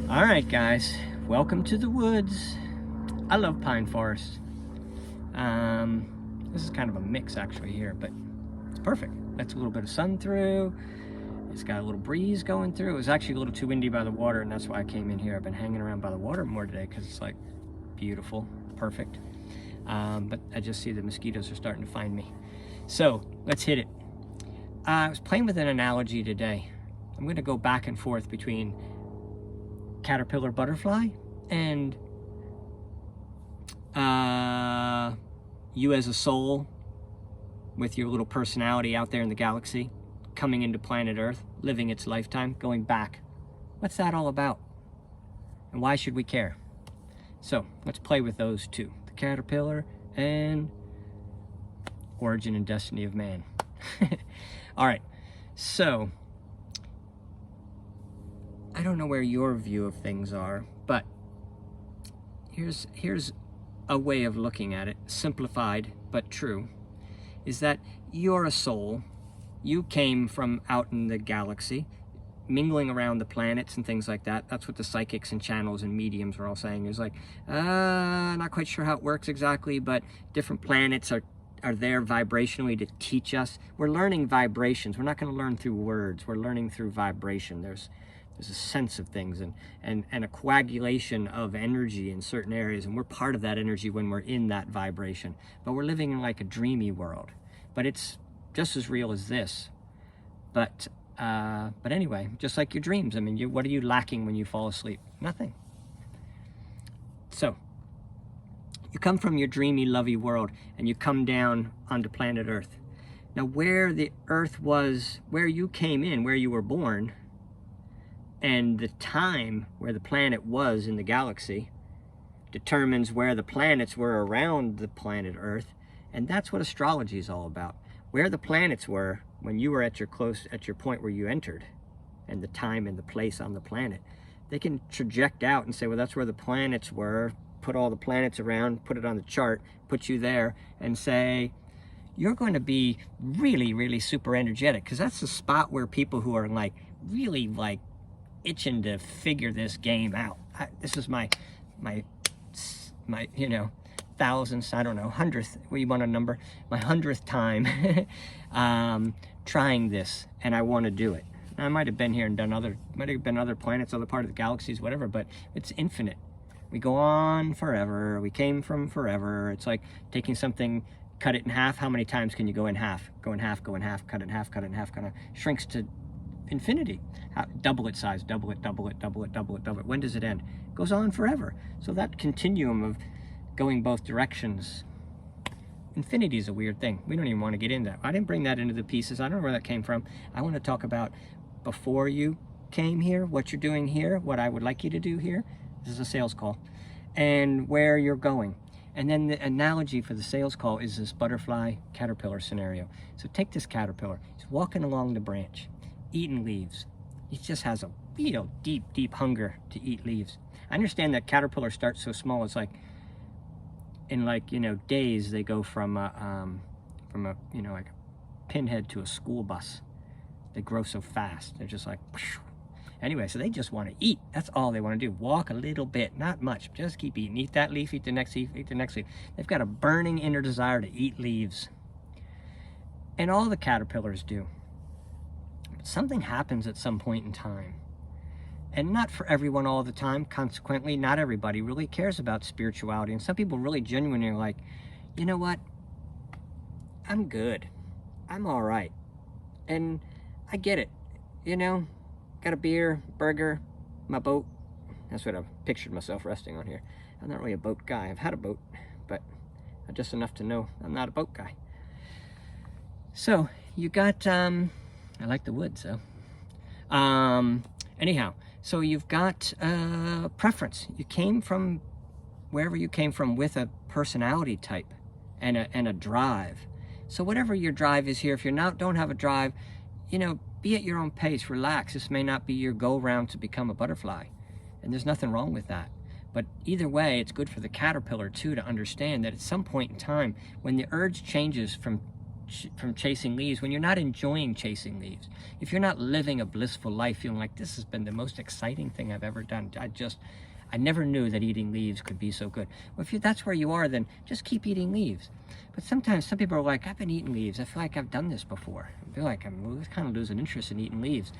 All right, guys, welcome to the woods. I love pine forest. This is kind of a mix actually here, but it's perfect. Lets a little bit of sun through. It's got a little breeze going through. It was actually a little too windy by the water, and that's why I came in here. I've been hanging around by the water more today because it's like beautiful, perfect. But I just see the mosquitoes are starting to find me. So let's hit it. I was playing with an analogy today. I'm going to go back and forth between caterpillar butterfly and you as a soul with your little personality out there in the galaxy, coming into planet Earth, living its lifetime, going back. What's that all about? And why should we care? So let's play with those two, the caterpillar and origin and destiny of man. All right, so I don't know where your view of things are, but here's a way of looking at it, simplified but true, is that you're a soul. You came from out in the galaxy, mingling around the planets and things like that. That's what the psychics and channels and mediums are all saying. It's like, not quite sure how it works exactly, but different planets are there vibrationally to teach us. We're learning vibrations. We're not going to learn through words. We're learning through vibration. There's a sense of things and a coagulation of energy in certain areas, and we're part of that energy when we're in that vibration. But we're living in like a dreamy world, but it's just as real as this. But anyway, just like your dreams. I mean, what are you lacking when you fall asleep? Nothing. So you come from your dreamy, lovey world, and you come down onto planet Earth. Now, where the Earth was, where you came in, where you were born, and the time where the planet was in the galaxy determines where the planets were around the planet Earth. And that's what astrology is all about. Where the planets were when you were at your point where you entered, and the time and the place on the planet. They can traject out and say, well, that's where the planets were, put all the planets around, put it on the chart, put you there, and say, you're going to be really, really super energetic, because that's the spot where people who are like really like itching to figure this game out. This is my thousandth, I don't know, 100th, what you want a number, my 100th time trying this, and I want to do it. Now, I might have been here and might have been other planets, other part of the galaxies, whatever, but it's infinite. We go on forever. We came from forever. It's like taking something, cut it in half. How many times can you go in half? Go in half, go in half, cut it in half, cut it in half, kind of shrinks to infinity. Double its size, double it, double it, double it, double it, double it. When does it end? It goes on forever. So that continuum of going both directions, infinity is a weird thing. We don't even want to get into that. I didn't bring that into the pieces. I don't know where that came from. I want to talk about before you came here, what you're doing here, what I would like you to do here. This is a sales call, and where you're going. And then the analogy for the sales call is this butterfly caterpillar scenario. So take this caterpillar. He's walking along the branch, eating leaves. He just has a deep, deep hunger to eat leaves. I understand that caterpillar starts so small. It's like in days they go from a like a pinhead to a school bus. They grow so fast. They're just like, whoosh. Anyway, so they just want to eat. That's all they want to do. Walk a little bit, not much. Just keep eating. Eat that leaf, eat the next leaf, eat the next leaf. They've got a burning inner desire to eat leaves. And all the caterpillars do. But something happens at some point in time. And not for everyone all the time. Consequently, not everybody really cares about spirituality. And some people really genuinely are like, you know what? I'm good. I'm all right. And I get it. Got a beer, burger, my boat. That's what I've pictured myself resting on here. I'm not really a boat guy. I've had a boat, but just enough to know I'm not a boat guy. So you got, I like the woods, so. Anyhow, so you've got preference. You came from wherever you came from with a personality type and a drive. So whatever your drive is here, if you don't have a drive, be at your own pace, relax. This may not be your go-round to become a butterfly, and there's nothing wrong with that. But either way, it's good for the caterpillar too to understand that at some point in time, when the urge changes from from chasing leaves when you're not enjoying chasing leaves. If you're not living a blissful life, feeling like this has been the most exciting thing I've ever done. I never knew that eating leaves could be so good. Well, if that's where you are, then just keep eating leaves. But sometimes some people are like, I've been eating leaves. I feel like I've done this before. I feel like I'm kind of losing interest in eating leaves.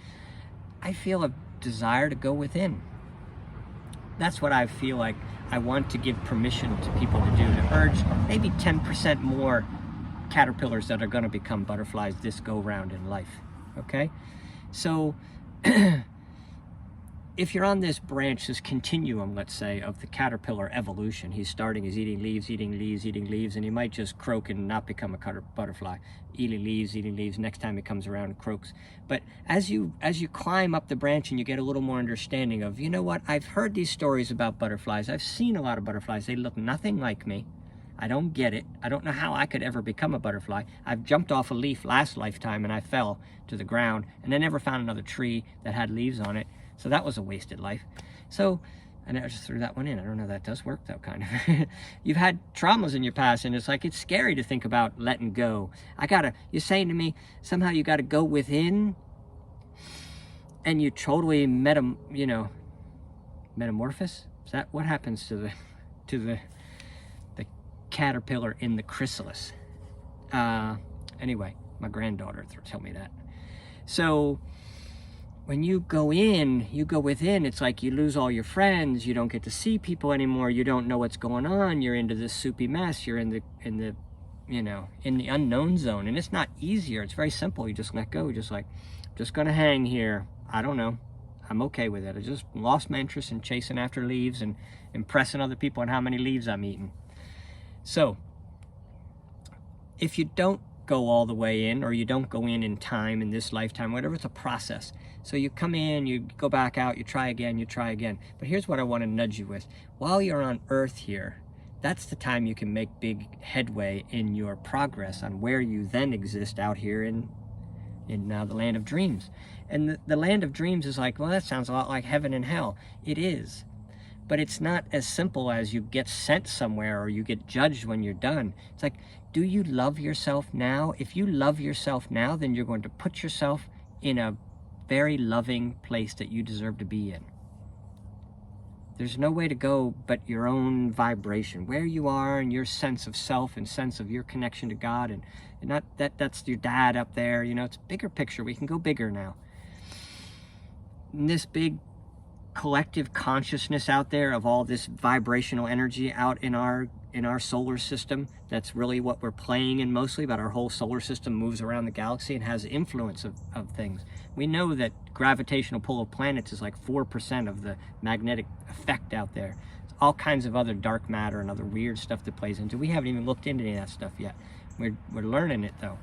I feel a desire to go within. That's what I feel like I want to give permission to people to do, to urge maybe 10% more caterpillars that are going to become butterflies this go round in life. Okay? So if you're on this branch, this continuum, let's say, of the caterpillar evolution, he's eating leaves, and he might just croak and not become a butterfly. Eating leaves, next time he comes around, croaks. But as you climb up the branch and you get a little more understanding of, you know what, I've heard these stories about butterflies. I've seen a lot of butterflies. They look nothing like me. I don't get it. I don't know how I could ever become a butterfly. I've jumped off a leaf last lifetime and I fell to the ground, and I never found another tree that had leaves on it. So that was a wasted life. So, and I just threw that one in. I don't know, that does work though, kind of. You've had traumas in your past, and it's like, it's scary to think about letting go. You're saying to me, somehow you gotta go within, and you totally metamorphose? Is that what happens to the caterpillar in the chrysalis? Anyway, my granddaughter told me that. So, when you go within, it's like you lose all your friends, you don't get to see people anymore, you don't know what's going on, you're into this soupy mess, you're in the unknown zone, and it's not easier, it's very simple. You just let go, you're just like, just gonna hang here, I don't know, I'm okay with it. I just lost my interest in chasing after leaves and impressing other people on how many leaves I'm eating. So, if you don't go all the way in, or you don't go in time, in this lifetime, whatever, it's a process. So you come in, you go back out, you try again. But here's what I want to nudge you with. While you're on Earth here, that's the time you can make big headway in your progress on where you then exist out here in the land of dreams. And the land of dreams is like, well, that sounds a lot like heaven and hell. It is. But it's not as simple as you get sent somewhere or you get judged when you're done. It's like, do you love yourself now? If you love yourself now, then you're going to put yourself in a very loving place that you deserve to be in. There's no way to go but your own vibration, where you are and your sense of self and sense of your connection to God, and not that's your dad up there. It's a bigger picture. We can go bigger now. And this big collective consciousness out there of all this vibrational energy out in our solar system, that's really what we're playing in mostly, but our whole solar system moves around the galaxy and has influence of things. We know that gravitational pull of planets is like 4% of the magnetic effect out there. All kinds of other dark matter and other weird stuff that plays into. We haven't even looked into any of that stuff yet. We're learning it though.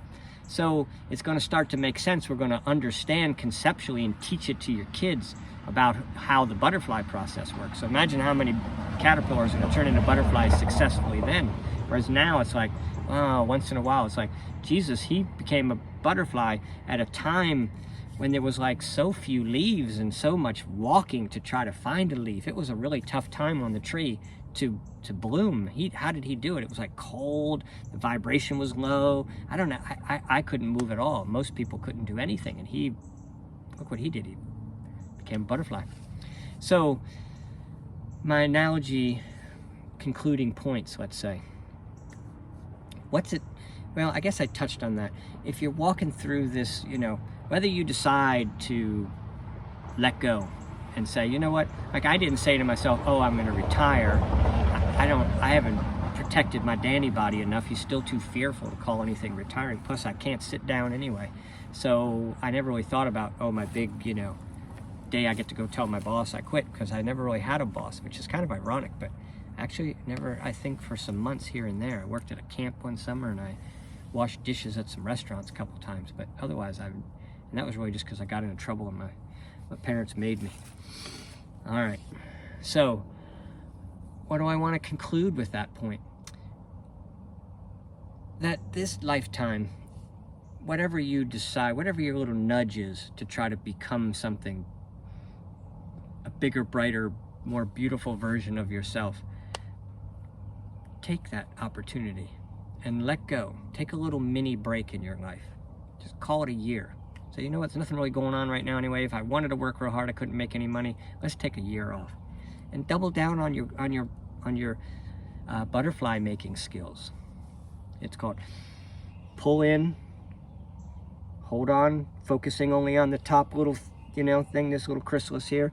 So it's going to start to make sense. We're going to understand conceptually and teach it to your kids about how the butterfly process works. So imagine how many caterpillars are going to turn into butterflies successfully then. Whereas now it's like, oh, once in a while, it's like, Jesus, he became a butterfly at a time when there was like so few leaves and so much walking to try to find a leaf. It was a really tough time on the tree to bloom. How did he do it? It was like cold, the vibration was low. I don't know, I couldn't move at all. Most people couldn't do anything, and look what he did. He became a butterfly. So my analogy, concluding points, let's say. What's it? Well, I guess I touched on that. If you're walking through this, whether you decide to let go and say, you know what, like I didn't say to myself, oh, I'm going to retire. I haven't protected my Danny body enough. He's still too fearful to call anything retiring. Plus, I can't sit down anyway. So I never really thought about, oh, my big, day I get to go tell my boss I quit, because I never really had a boss, which is kind of ironic. But actually, I think for some months here and there. I worked at a camp one summer, and I washed dishes at some restaurants a couple times. But otherwise, and that was really just because I got into trouble and my parents made me. All right. So what do I want to conclude with that point? That this lifetime, whatever you decide, whatever your little nudge is to try to become something, a bigger, brighter, more beautiful version of yourself, take that opportunity and let go. Take a little mini break in your life. Just call it a year. So you know what, there's nothing really going on right now anyway. If I wanted to work real hard, I couldn't make any money. Let's take a year off. And double down on your butterfly making skills. It's called pull in, hold on, focusing only on the top little, thing, this little chrysalis here,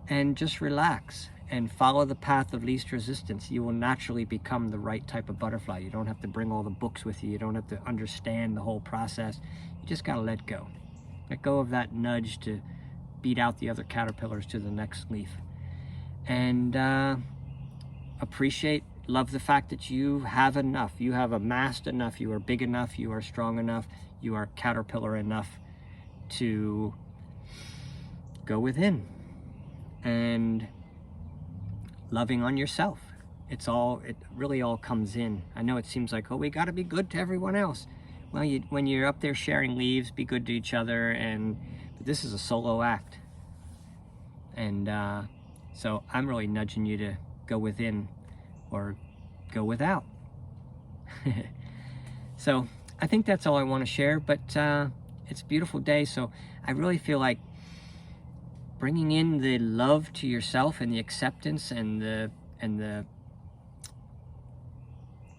and just relax and follow the path of least resistance. You will naturally become the right type of butterfly. You don't have to bring all the books with you. You don't have to understand the whole process. You just gotta let go. Let go of that nudge to beat out the other caterpillars to the next leaf. And appreciate, love the fact that you have enough. You have amassed enough. You are big enough. You are strong enough. You are caterpillar enough to go within and loving on yourself. It really all comes in. I know it seems like, oh, we got to be good to everyone else. Well, when you're up there sharing leaves, be good to each other. But this is a solo act. And so I'm really nudging you to go within or go without. So I think that's all I want to share, but it's a beautiful day. So I really feel like bringing in the love to yourself and the acceptance and the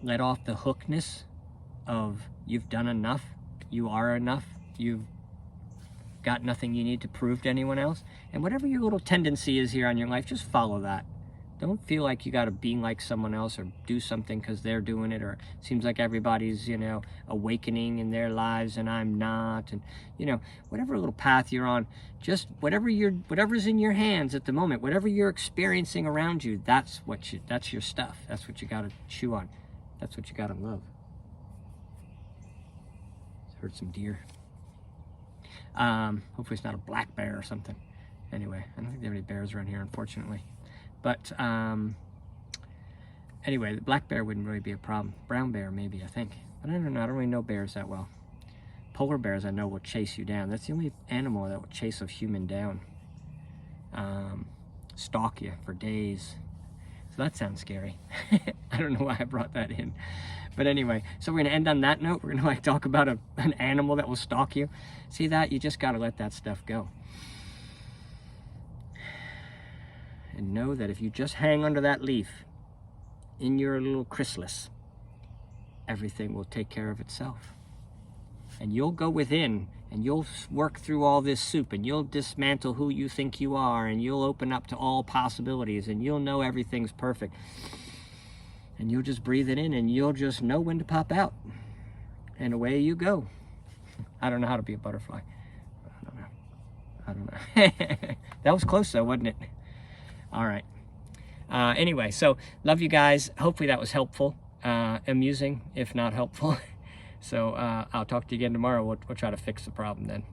let off the hookness of you've done enough, you are enough, you've got nothing you need to prove to anyone else. And whatever your little tendency is here on your life, just follow that. Don't feel like you got to be like someone else or do something because they're doing it, or it seems like everybody's, awakening in their lives and I'm not. And, whatever little path you're on, just whatever's in your hands at the moment, whatever you're experiencing around you, that's your stuff. That's what you got to chew on. That's what you got to love. Heard some deer. Hopefully it's not a black bear or something. Anyway, I don't think there are any bears around here, unfortunately. But anyway, the black bear wouldn't really be a problem. Brown bear, maybe, I think. But I don't know. I don't really know bears that well. Polar bears, I know, will chase you down. That's the only animal that will chase a human down. Stalk you for days. So that sounds scary. I don't know why I brought that in. But anyway, so we're going to end on that note. We're going to talk about an animal that will stalk you. See that? You just got to let that stuff go. And know that if you just hang under that leaf in your little chrysalis, everything will take care of itself. And you'll go within and you'll work through all this soup and you'll dismantle who you think you are and you'll open up to all possibilities and you'll know everything's perfect. And you'll just breathe it in and you'll just know when to pop out. And away you go. I don't know how to be a butterfly. I don't know. That was close though, wasn't it? All right. Anyway, so love you guys. Hopefully that was helpful, amusing, if not helpful. So I'll talk to you again tomorrow. We'll try to fix the problem then.